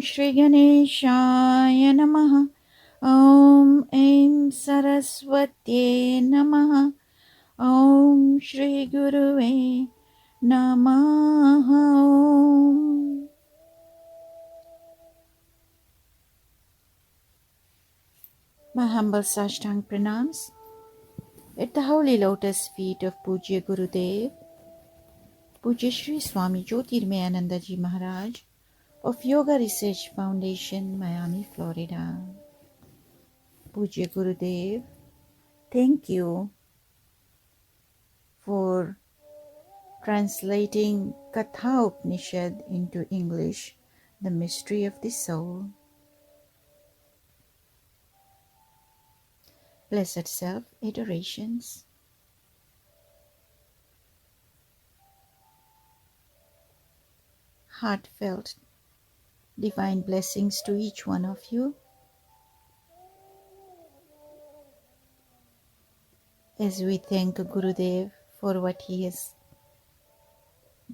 Shri Ganeshaya Namaha. Om Aim Saraswati Namaha. Om Shri Guruve Namaha. Om. My humble Sashtang pranams at the holy lotus feet of Pujya Gurudev, Pujya Shri Swami Jyotirmayananda Ji Maharaj of Yoga Research Foundation, Miami, Florida. Pujya Gurudev, thank you for translating Katha Upanishad into English, the mystery of the soul. Blessed Self, adorations. Heartfelt divine blessings to each one of you as we thank Gurudev for what he has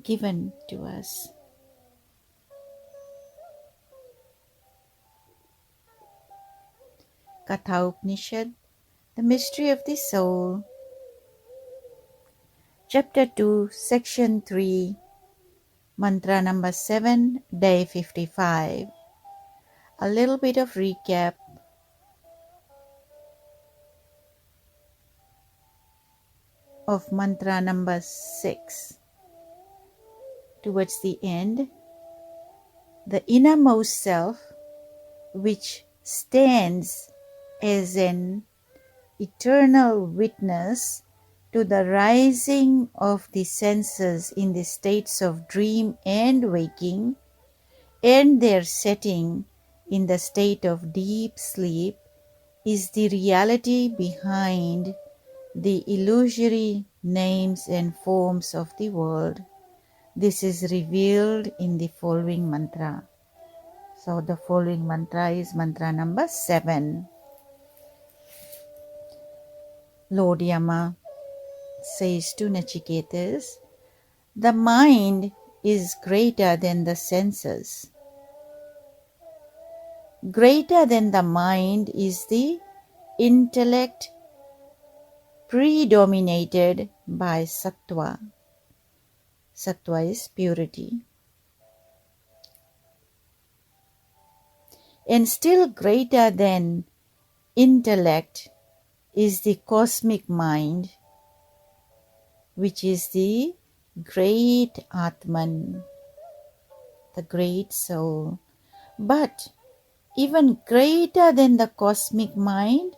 given to us. Katha Upanishad, the mystery of the soul, chapter 2, section 3, mantra number 7, day 55. A little bit of recap. Of mantra number 6. Towards the end, the innermost self, which stands as an eternal witness to the rising of the senses in the states of dream and waking, and their setting in the state of deep sleep, is the reality behind the illusory names and forms of the world. This is revealed in the following mantra. So the following mantra is mantra number 7. Lord Yama says to Nachiketas, the mind is greater than the senses. Greater than the mind is the intellect predominated by sattva. Sattva is purity. And still greater than intellect is the cosmic mind, which is the great Atman, the great soul. But even greater than the cosmic mind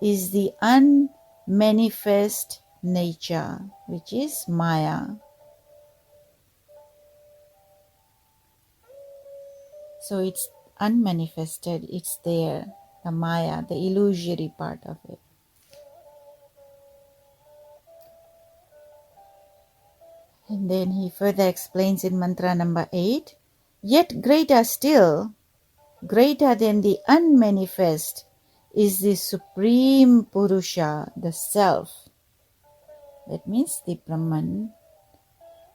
is the unmanifest nature, which is Maya. So it's unmanifested, it's there, the Maya, the illusory part of it. And then he further explains in mantra number 8, yet greater still, greater than the unmanifest, is the Supreme Purusha, the Self. That means the Brahman,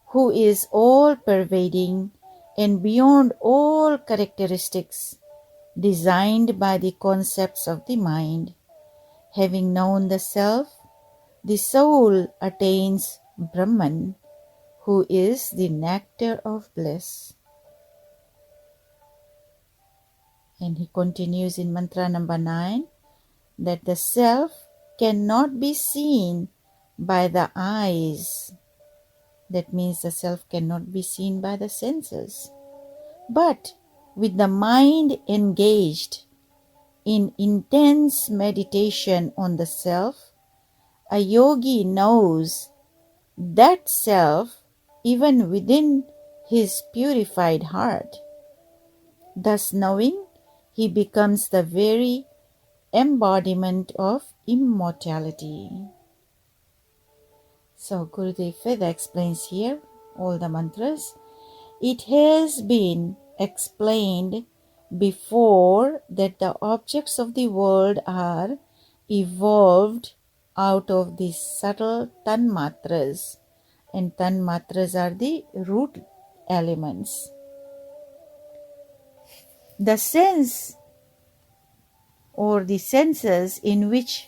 who is all-pervading and beyond all characteristics designed by the concepts of the mind. Having known the Self, the soul attains Brahman, who is the nectar of bliss. And he continues in mantra number 9, that the self cannot be seen by the eyes. That means the self cannot be seen by the senses. But with the mind engaged in intense meditation on the self, a yogi knows that self even within his purified heart. Thus knowing, he becomes the very embodiment of immortality. So Gurudev further explains here all the mantras. It has been explained before that the objects of the world are evolved out of the subtle tanmatras, and tanmatras are the root elements. The sense or the senses in which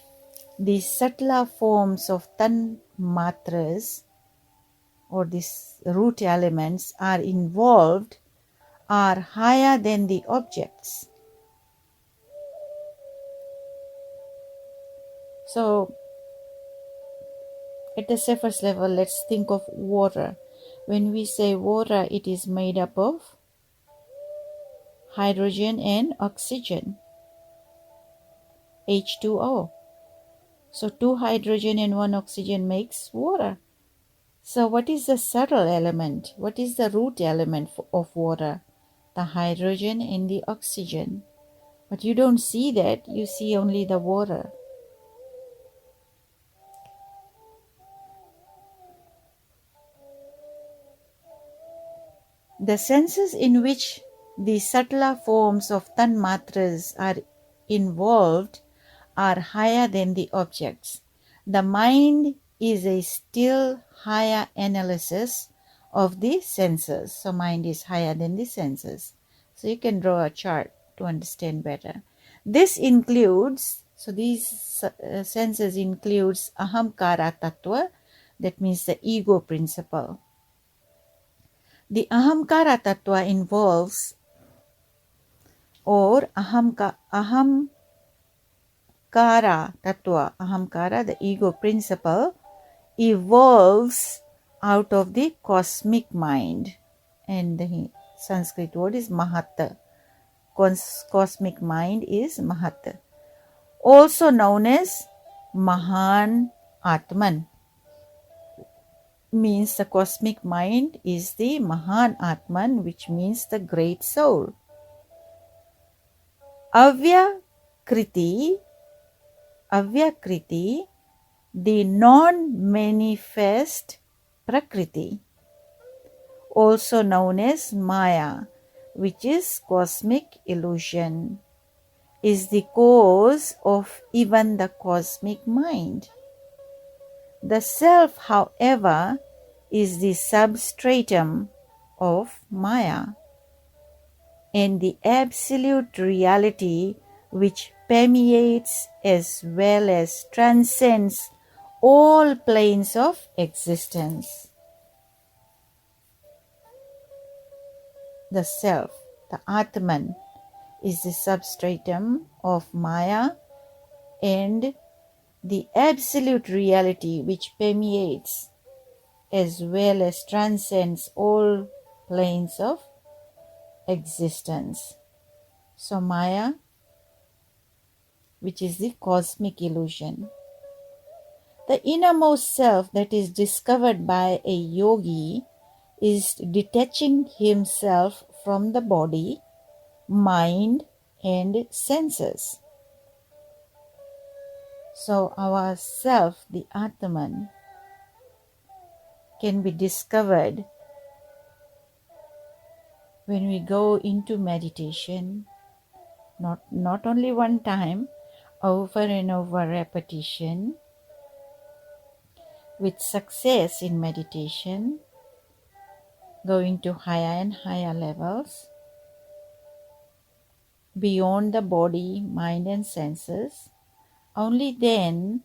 the subtler forms of tanmatras or these root elements are involved are higher than the objects. So at the surface level, let's think of water. When we say water, it is made up of hydrogen and oxygen, H2O. So 2 hydrogen and 1 oxygen makes water. So what is the subtle element? What is the root element of water? The hydrogen and the oxygen. But you don't see that, you see only the water. The senses in which the subtler forms of tanmatras are involved are higher than the objects. The mind is a still higher analysis of the senses. So mind is higher than the senses. So you can draw a chart to understand better. This includes, so these senses includes ahamkara tattva, that means the ego principle. The ahamkara tattva involves, or ahamkara tattva, ahamkara, the ego principle, evolves out of the cosmic mind. And the Sanskrit word is mahat. Cosmic mind is mahat. Also known as Mahan Atman. Means the cosmic mind is the Mahan Atman, which means the great soul. Avyakriti, the non-manifest Prakriti, also known as Maya, which is cosmic illusion, is the cause of even the cosmic mind. The self, however, is the substratum of Maya, and the absolute reality which permeates as well as transcends all planes of existence. The self, the Atman, is the substratum of Maya, and the absolute reality which permeates as well as transcends all planes of existence. So Maya, which is the cosmic illusion. The innermost self that is discovered by a yogi is detaching himself from the body, mind, and senses. So our self, the Atman, can be discovered when we go into meditation, not only one time, over and over repetition, with success in meditation, going to higher and higher levels, beyond the body, mind and senses. Only then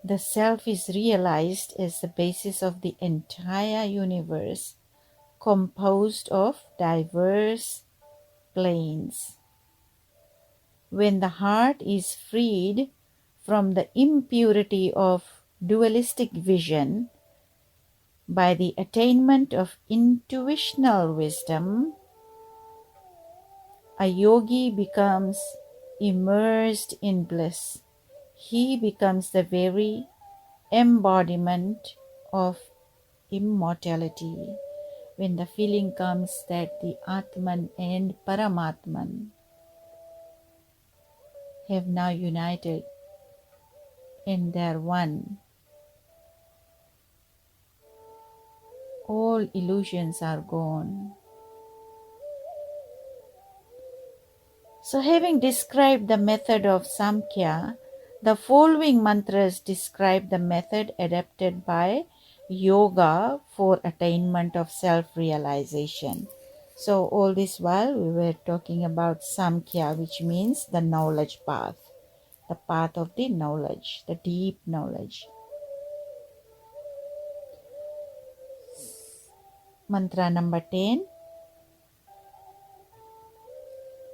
the self is realized as the basis of the entire universe, composed of diverse planes. When the heart is freed from the impurity of dualistic vision by the attainment of intuitional wisdom, a yogi becomes immersed in bliss. He becomes the very embodiment of immortality. When the feeling comes that the Atman and Paramatman have now united and they're one, all illusions are gone. So having described the method of Samkhya, the following mantras describe the method adapted by yoga for attainment of self-realization. So all this while we were talking about Samkhya, which means the knowledge path, the path of the knowledge, the deep knowledge. Mantra number 10.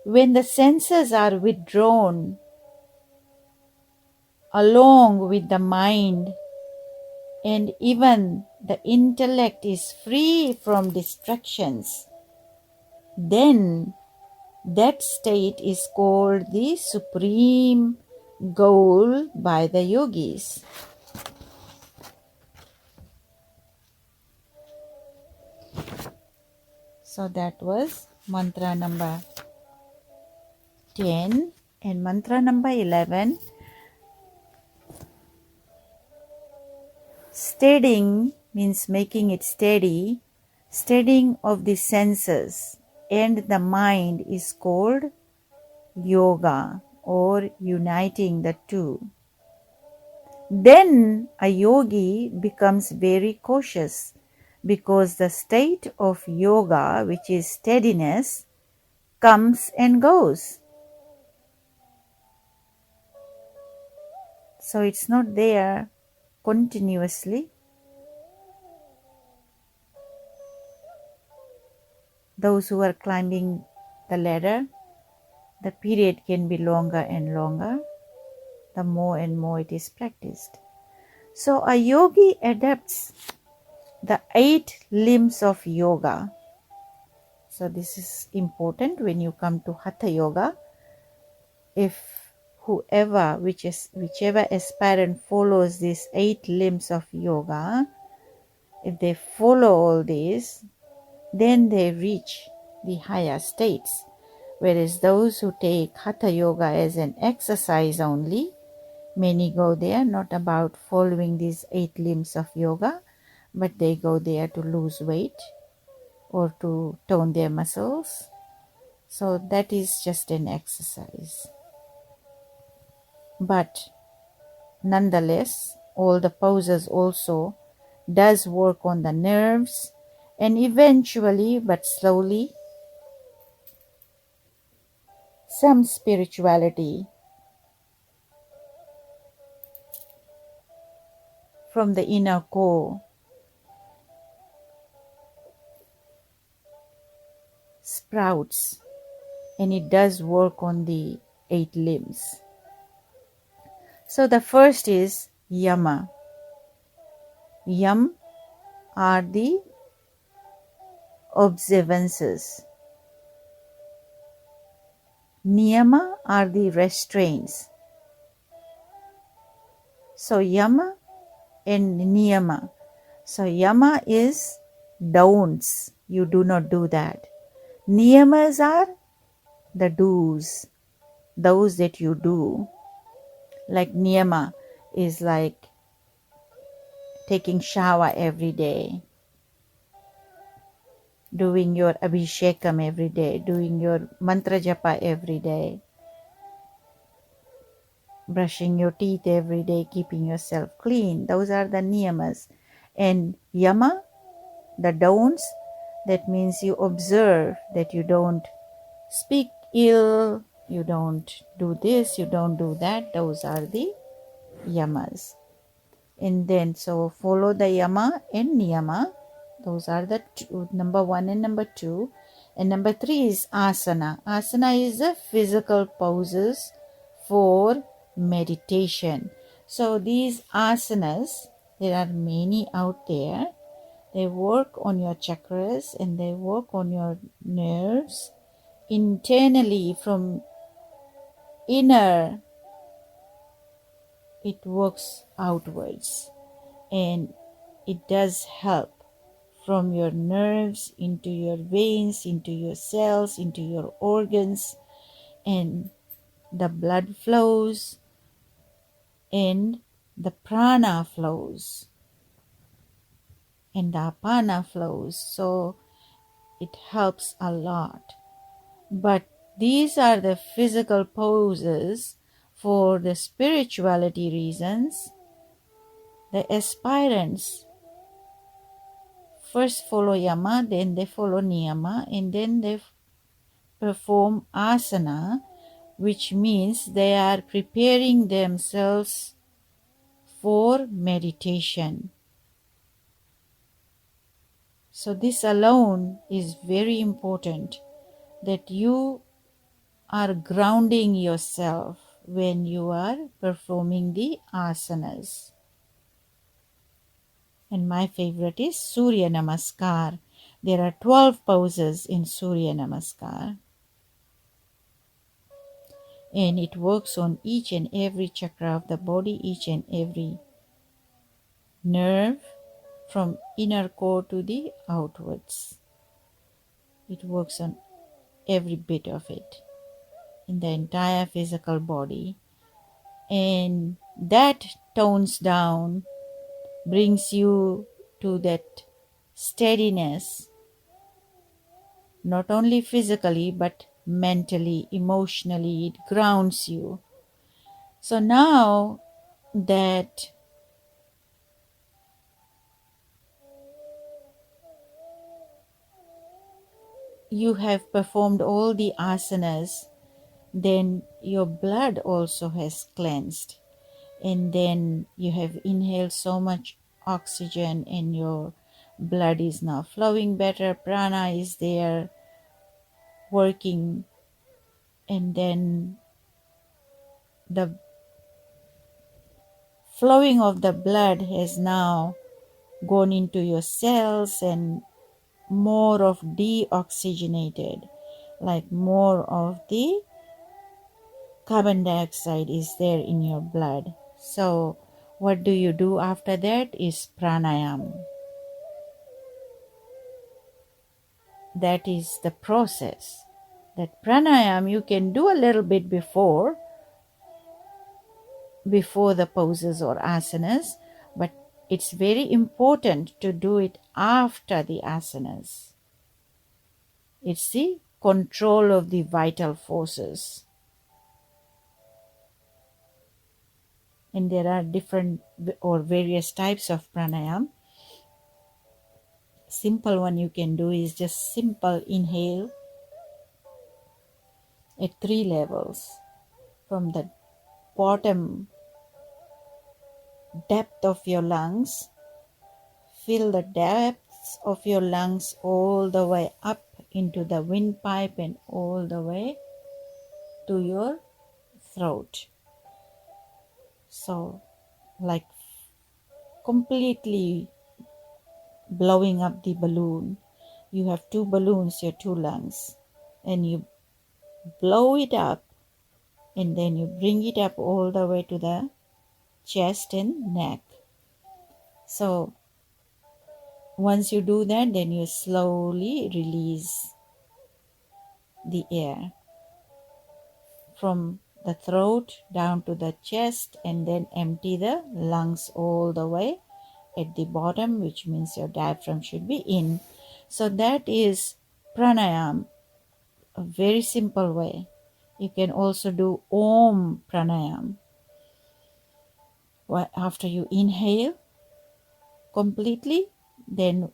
When the senses are withdrawn along with the mind, and even the intellect is free from distractions, then that state is called the supreme goal by the yogis. So that was mantra number 10. And mantra number 11. Steadying means making it steady. Steadying of the senses and the mind is called yoga, or uniting the two. Then a yogi becomes very cautious, because the state of yoga, which is steadiness, comes and goes. So it's not there continuously. Those who are climbing the ladder, the period can be longer and longer, the more and more it is practiced. So a yogi adapts the 8 limbs of yoga. So this is important when you come to Hatha Yoga. If whichever aspirant follows these 8 limbs of yoga, if they follow all these, then they reach the higher states. Whereas those who take Hatha Yoga as an exercise only, many go there not about following these 8 limbs of yoga, but they go there to lose weight or to tone their muscles. So that is just an exercise. But nonetheless, all the poses also does work on the nerves, and eventually, but slowly, some spirituality from the inner core sprouts, and it does work on the 8 limbs. So the first is Yama. Yam are the observances. Niyama are the restraints. So Yama and Niyama. So Yama is don'ts. You do not do that. Niyamas are the do's, those that you do. Like Niyama is like taking shower every day, doing your abhishekam every day, doing your mantra japa every day, brushing your teeth every day, keeping yourself clean. Those are the niyamas. And Yama, the don'ts, that means you observe that you don't speak ill, you don't do this, you don't do that. Those are the yamas. And then, so follow the yama and niyama. Those are the number 1 and number 2. And number 3 is asana. Asana is the physical poses for meditation. So these asanas, there are many out there. They work on your chakras and they work on your nerves internally from inner. It works outwards, and it does help from your nerves into your veins, into your cells, into your organs, and the blood flows and the prana flows and the apana flows. So it helps a lot. But these are the physical poses. For the spirituality reasons, the aspirants first follow Yama, then they follow Niyama, and then they perform asana, which means they are preparing themselves for meditation. So this alone is very important, that you are grounding yourself when you are performing the asanas. And my favorite is Surya Namaskar. There are 12 poses in Surya Namaskar. And it works on each and every chakra of the body, each and every nerve, from inner core to the outwards. It works on every bit of it in the entire physical body. And that tones down, brings you to that steadiness, not only physically but mentally, emotionally. It grounds you. So now that you have performed all the asanas, then your blood also has cleansed, and then you have inhaled so much oxygen and your blood is now flowing better, prana is there working, and then the flowing of the blood has now gone into your cells, and more of deoxygenated, like more of the carbon dioxide is there in your blood. So what do you do after that is pranayam. That is the process. That pranayam you can do a little bit before the poses or asanas, but it's very important to do it after the asanas. It's the control of the vital forces. And there are different or various types of pranayam. Simple one you can do is just simple inhale at 3 levels, from the bottom depth of your lungs. Fill the depths of your lungs all the way up into the windpipe and all the way to your throat. So, like completely blowing up the balloon. You have 2 balloons, your 2 lungs, and you blow it up, and then you bring it up all the way to the chest and neck. So once you do that, then you slowly release the air from the throat down to the chest, and then empty the lungs all the way at the bottom, which means your diaphragm should be in. So that is pranayam, a very simple way. You can also do Om pranayam. After you inhale completely, then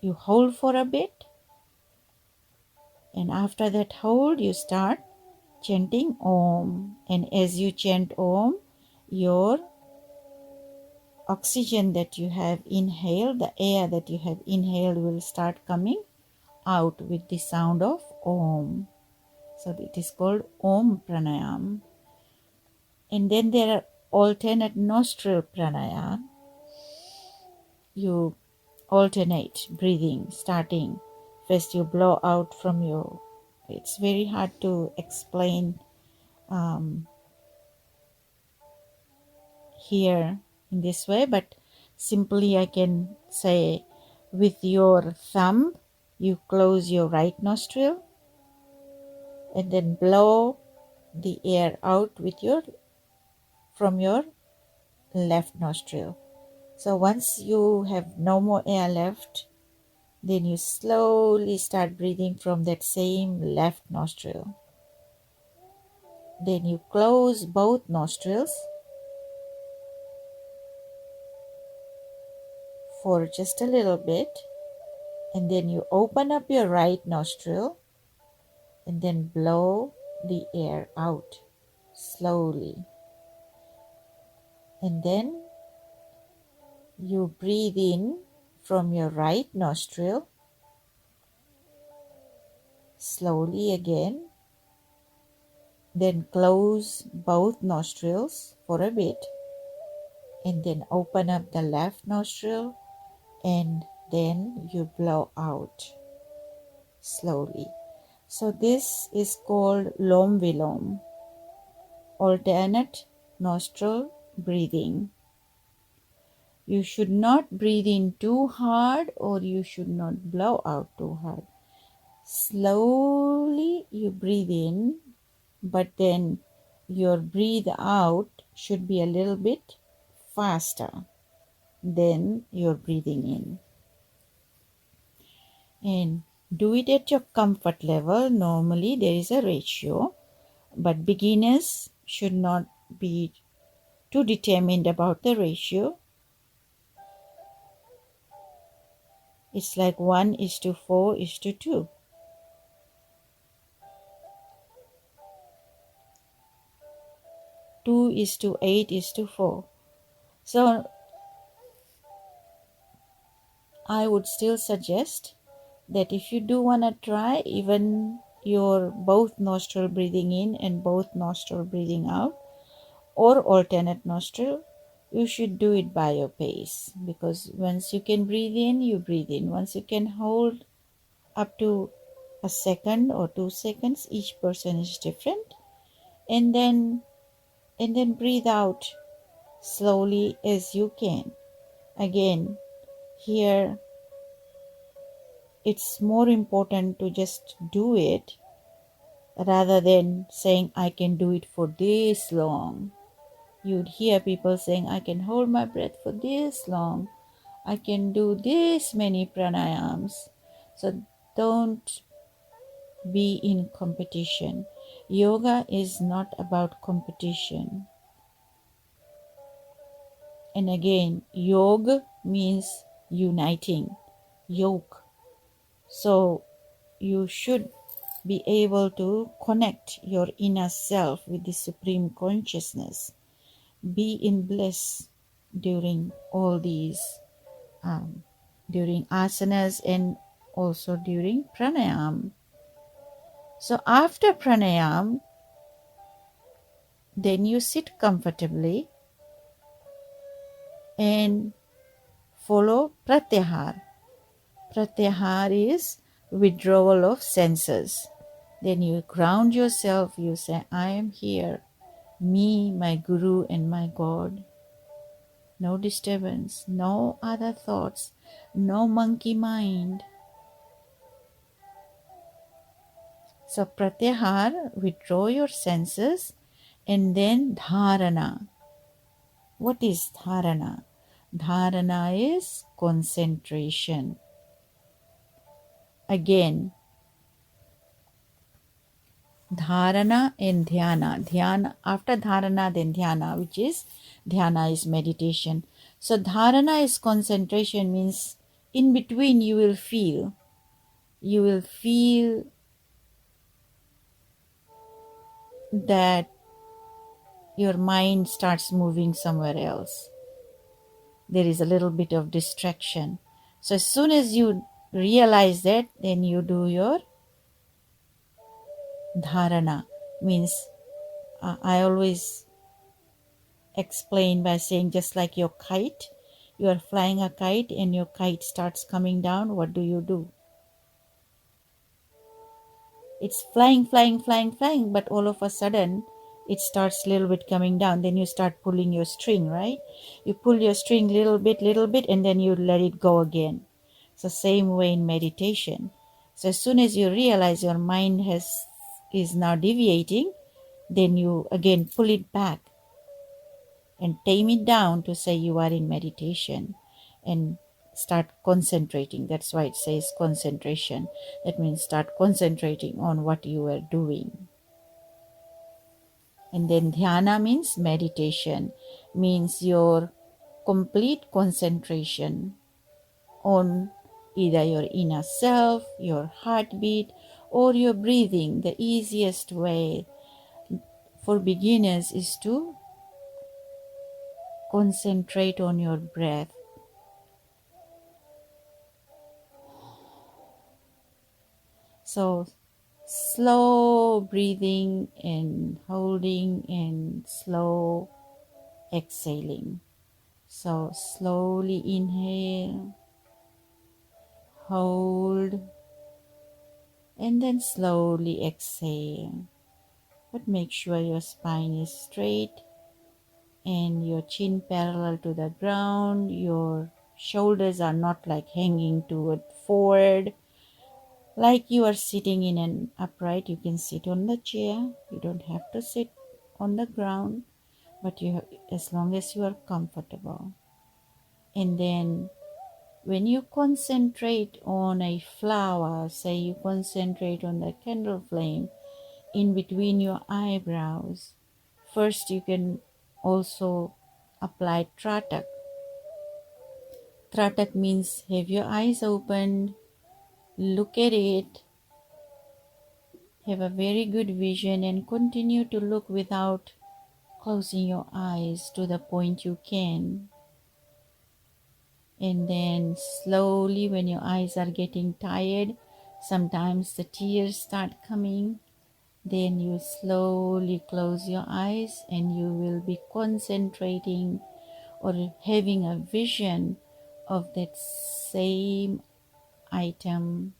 you hold for a bit, and after that hold you start chanting Om. And as you chant Om, your oxygen that you have inhaled, the air that you have inhaled, will start coming out with the sound of Om. So it is called Om pranayam. And then there are alternate nostril pranayam. You alternate breathing, starting first you blow out from your, it's very hard to explain here in this way, but simply I can say, with your thumb you close your right nostril and then blow the air out from your left nostril. So once you have no more air left, then you slowly start breathing from that same left nostril. Then you close both nostrils for just a little bit, And then you open up your right nostril and then blow the air out slowly. And then you breathe in from your right nostril slowly again. Then close both nostrils for a bit and then open up the left nostril and then you blow out slowly. So this is called Lom Vilom, alternate nostril breathing. You should not breathe in too hard or you should not blow out too hard. Slowly you breathe in, but then your breathe out should be a little bit faster than your breathing in. And do it at your comfort level. Normally there is a ratio, but beginners should not be too determined about the ratio. It's like 1:4:2. 2:8:4. So I would still suggest that if you do want to try even your both nostril breathing in and both nostril breathing out or alternate nostril, you should do it by your pace, because once you can breathe in, you breathe in. Once you can hold up to a second or 2 seconds, each person is different, and then breathe out slowly as you can. Again, here it's more important to just do it rather than saying I can do it for this long. You'd hear people saying I can hold my breath for this long, I can do this many pranayams. So don't be in competition. Yoga is not about competition. And again, yoga means uniting, yoke. So you should be able to connect your inner self with the supreme consciousness. Be in bliss during all these, during asanas and also during pranayam. So after pranayam, then you sit comfortably and follow pratyahar. Pratyahar is withdrawal of senses. Then you ground yourself, you say, I am here, me, my Guru, and my God. No disturbance, no other thoughts, no monkey mind. So pratyahar, withdraw your senses, and then dharana. What is dharana? Dharana is concentration. Again, dharana and dhyana. Dhyana, after dharana, then dhyana, which is dhyana is meditation. So dharana is concentration, means in between you will feel that your mind starts moving somewhere else. There is a little bit of distraction. So as soon as you realize that, then you do your dharana. Means I always explain by saying, just like your kite, you are flying a kite and your kite starts coming down, what do? It's flying, flying, flying, flying, but all of a sudden it starts a little bit coming down. Then you start pulling your string, right? You pull your string little bit, and then you let it go again. It's the same way in meditation. So as soon as you realize your mind is now deviating, then you again pull it back and tame it down to say you are in meditation and start concentrating. That's why it says concentration. That means start concentrating on what you are doing. And then dhyana means meditation, means your complete concentration on either your inner self, your heartbeat, or your breathing. The easiest way for beginners is to concentrate on your breath. So slow breathing and holding and slow exhaling. So slowly inhale, hold, and then slowly exhale. But make sure your spine is straight and your chin parallel to the ground. Your shoulders are not like hanging toward forward. Like you are sitting in an upright, you can sit on the chair. You don't have to sit on the ground, but as long as you are comfortable. And then when you concentrate on a flower, say you concentrate on the candle flame in between your eyebrows, first you can also apply tratak. Tratak means have your eyes opened, look at it, have a very good vision, and continue to look without closing your eyes to the point you can. And then slowly, when your eyes are getting tired, sometimes the tears start coming, then you slowly close your eyes and you will be concentrating or having a vision of that same item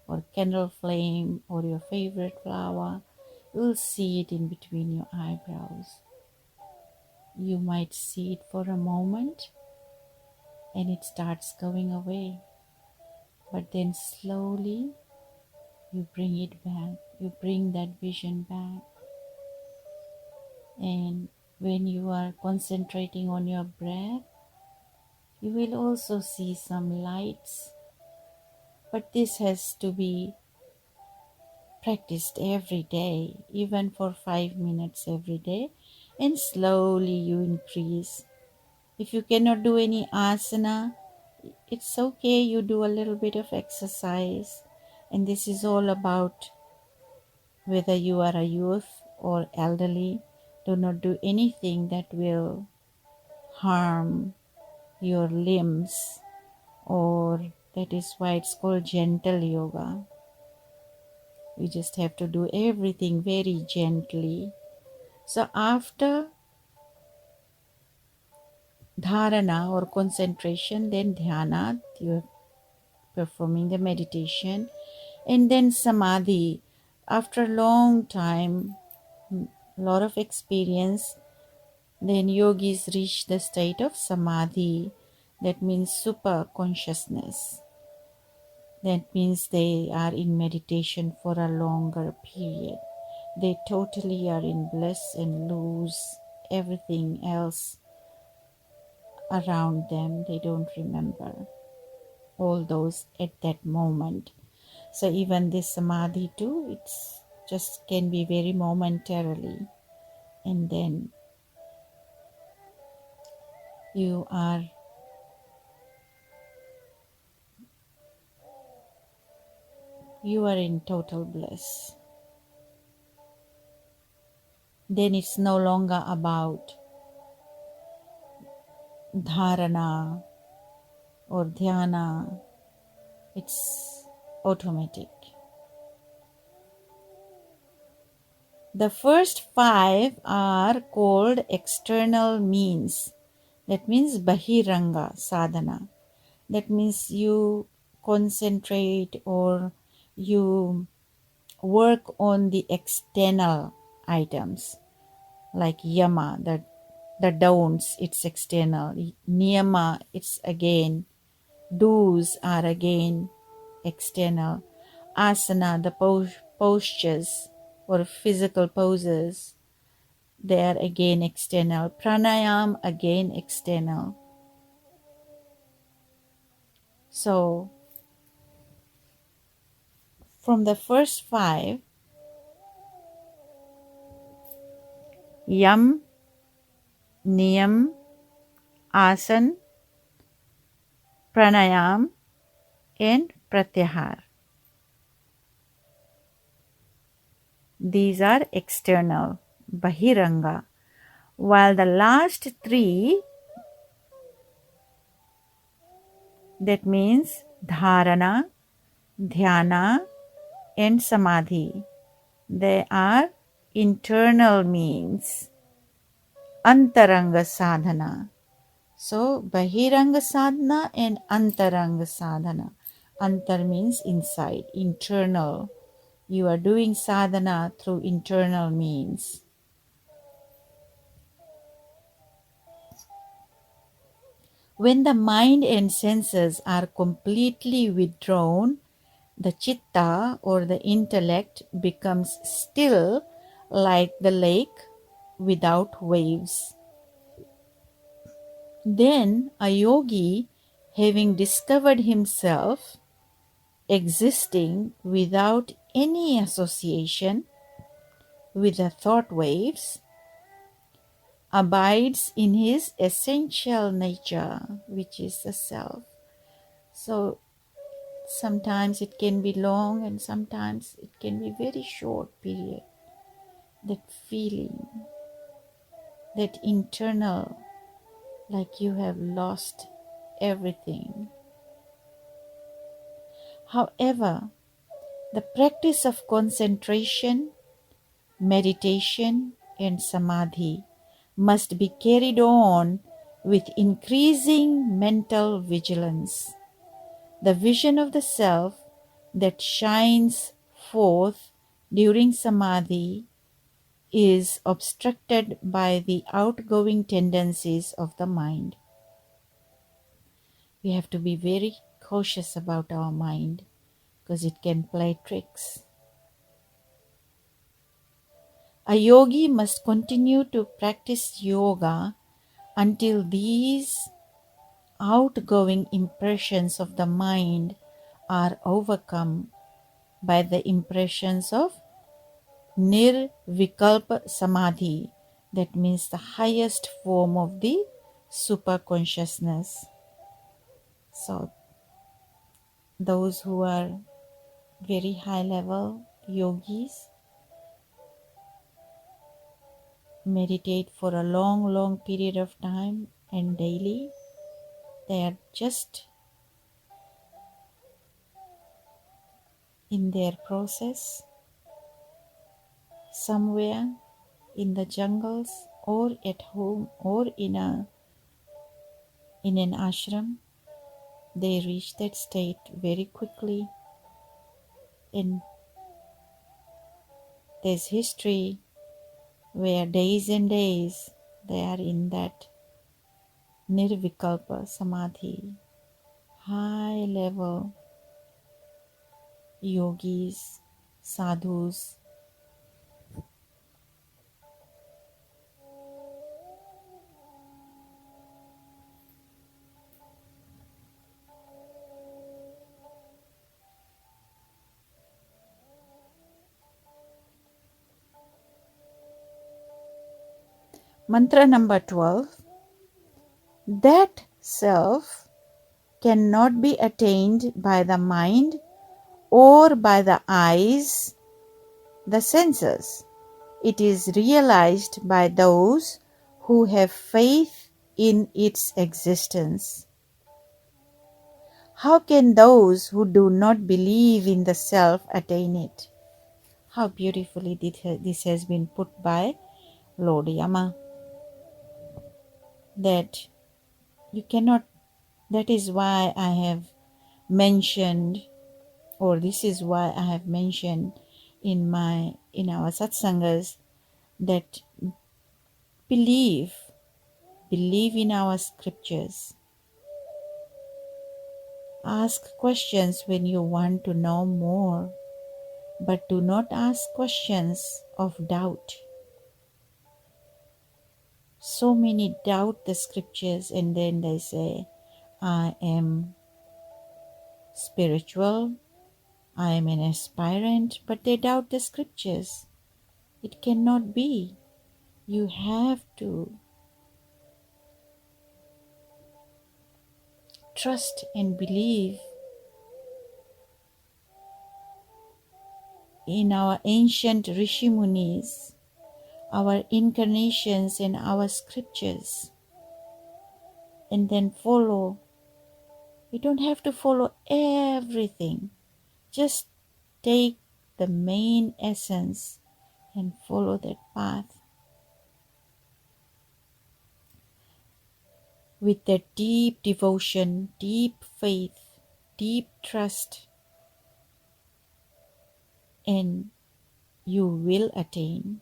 or candle flame or your favorite flower. You'll see it in between your eyebrows. You might see it for a moment and it starts going away. But then slowly you bring it back. You bring that vision back. And when you are concentrating on your breath, you will also see some lights. But this has to be practiced every day, even for 5 minutes every day. And slowly you increase. If you cannot do any asana, it's okay. You do a little bit of exercise. And this is all about whether you are a youth or elderly. Do not do anything that will harm your limbs, or that is why it's called gentle yoga. We just have to do everything very gently. So after dharana or concentration, then dhyana, you're performing the meditation, and then samadhi. After a long time, lot of experience, then yogis reach the state of samadhi. That means super consciousness. That means they are in meditation for a longer period. They totally are in bliss and lose everything else around them. They don't remember all those at that moment. So even this samadhi too, it's just can be very momentarily, and then you are in total bliss. Then it's no longer about dharana or dhyana. It's automatic. The first 5 are called external means. That means bahiranga sadhana. That means you concentrate or you work on the external items, like yama, the downs, it's external. Niyama, it's again, do's are again external. Asana, the postures or physical poses, they are again external. Pranayam, again external. So from the first 5, yam, niyam, asan, pranayam, and pratyahar. These are external, bahiranga, while the last three, that means dharana, dhyana and samadhi, they are internal means, antaranga sadhana. So, bahiranga sadhana and antaranga sadhana. Antar means inside, internal. You are doing sadhana through internal means. When the mind and senses are completely withdrawn, the chitta or the intellect becomes still like the lake without waves. Then a yogi, having discovered himself existing without any association with the thought waves, abides in his essential nature, which is the self. So sometimes it can be long and sometimes it can be very short period. That feeling, that internal, like you have lost everything. However, the practice of concentration, meditation, and samadhi must be carried on with increasing mental vigilance. The vision of the self that shines forth during samadhi is obstructed by the outgoing tendencies of the mind. We have to be very cautious about our mind because it can play tricks. A yogi must continue to practice yoga until these outgoing impressions of the mind are overcome by the impressions of nirvikalpa samadhi, that means the highest form of the super consciousness. So those who are very high level yogis meditate for a long period of time and daily. They are just in their process somewhere in the jungles or at home or in an ashram. They reach that state very quickly, and there's history where days and days they are in that nirvikalpa samadhi. High level yogis, sadhus. Mantra number 12. That self cannot be attained by the mind or by the eyes, the senses. It is realized by those who have faith in its existence. How can those who do not believe in the self attain it? How beautifully this has been put by Lord Yama. That you cannot, that is why I have mentioned, or this is why I have mentioned in our satsangas, that believe in our scriptures. Ask questions when you want to know more, but do not ask questions of doubt. So many doubt the scriptures and then they say, I am spiritual, I am an aspirant, but they doubt the scriptures. It cannot be. You have to trust and believe in our ancient Rishi Munis, our incarnations and our scriptures, and then follow. You don't have to follow everything. Just take the main essence and follow that path with that deep devotion, deep faith, deep trust, and you will attain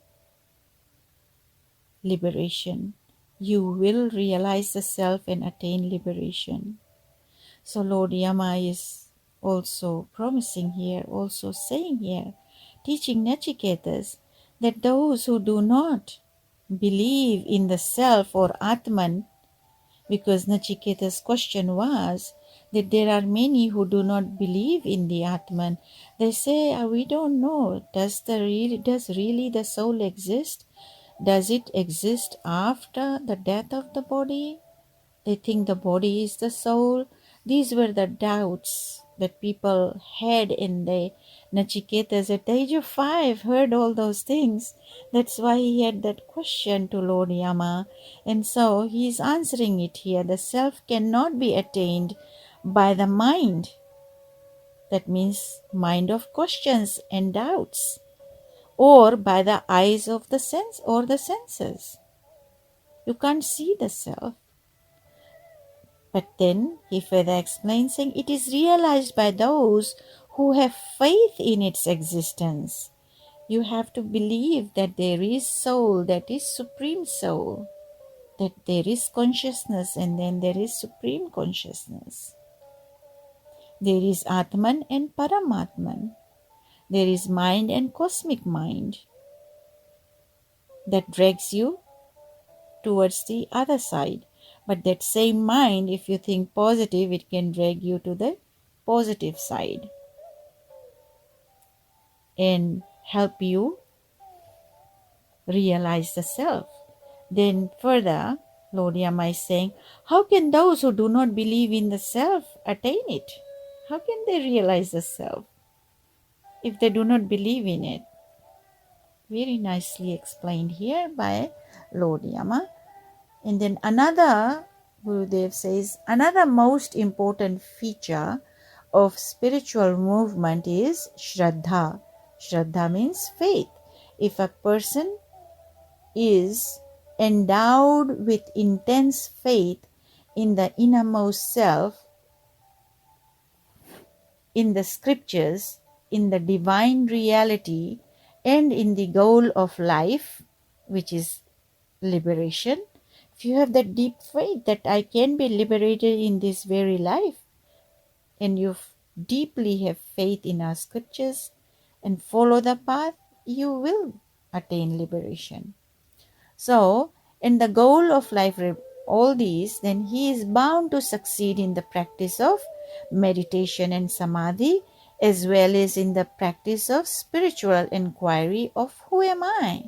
liberation. You will realize the self and attain liberation. So Lord Yama is also promising here, also saying here, teaching Nachiketas that those who do not believe in the self or Atman, because Nachiketa's question was that there are many who do not believe in the Atman. They say, we don't know, does really the soul exist? Does it exist after the death of the body? They think the body is the soul. These were the doubts that people had in the Nachiketas at the age of 5, heard all those things. That's why he had that question to Lord Yama. And so he is answering it here. The self cannot be attained by the mind. That means mind of questions and doubts. Or by the eyes of the sense or the senses. You can't see the self. But then he further explains, saying it is realized by those who have faith in its existence. You have to believe that there is soul, that is supreme soul, that there is consciousness, and then there is supreme consciousness. There is Atman and Paramatman. There is mind and cosmic mind that drags you towards the other side. But that same mind, if you think positive, it can drag you to the positive side and help you realize the self. Then further, Lord Yama is saying, how can those who do not believe in the self attain it? How can they realize the self if they do not believe in it? Very nicely explained here by Lord Yama. And then another, Gurudev says, another most important feature of spiritual movement is Shraddha. Shraddha means faith. If a person is endowed with intense faith in the innermost self, in the scriptures, in the divine reality, and in the goal of life, which is liberation, if you have that deep faith that I can be liberated in this very life, and you deeply have faith in our scriptures and follow the path, you will attain liberation. So, in the goal of life, all these, then he is bound to succeed in the practice of meditation and samadhi, as well as in the practice of spiritual inquiry of who am I?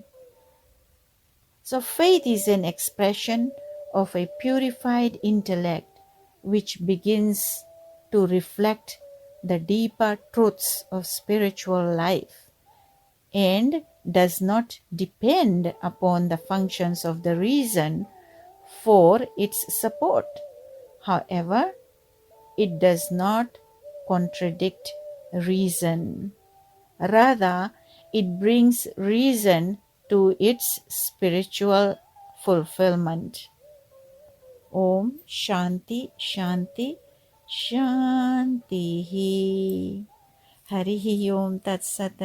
So faith is an expression of a purified intellect which begins to reflect the deeper truths of spiritual life and does not depend upon the functions of the reason for its support. However, it does not contradict reason. Rather, it brings reason to its spiritual fulfillment. Om Shanti Shanti Shanti. Harihi Om Tat Sat.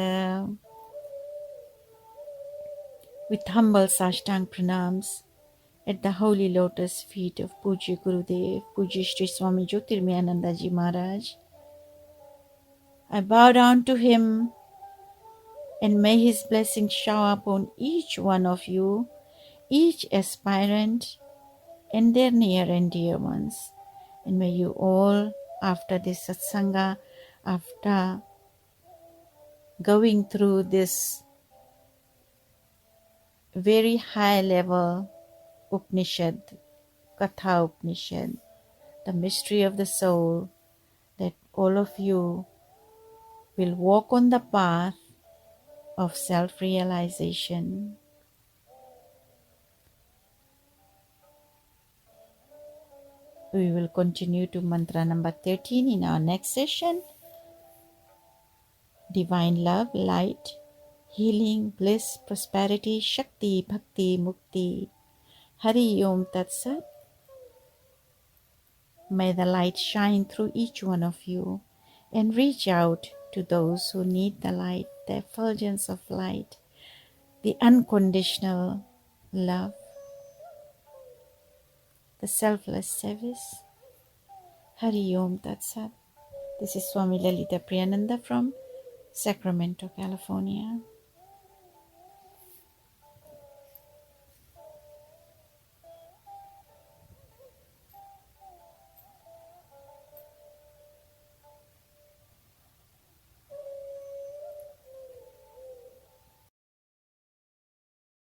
With humble Sashtang pranams at the holy lotus feet of Pujya Gurudev, Pujya Shri Swami Jyotirmayananda Ji Maharaj, I bow down to him, and may his blessings shower upon each one of you, each aspirant, and their near and dear ones. And may you all, after this satsanga, after going through this very high level Upanishad, Katha Upanishad, the mystery of the soul, that all of you will walk on the path of self-realization. We will continue to mantra number 13 in our next session. Divine love, light, healing, bliss, prosperity, Shakti, Bhakti, Mukti. Hari Om Tat Sat. May the light shine through each one of you and reach out to those who need the light, the effulgence of light, the unconditional love, the selfless service. Hari Om Tat Sat. This is Swami Lalita Priyananda from Sacramento, California.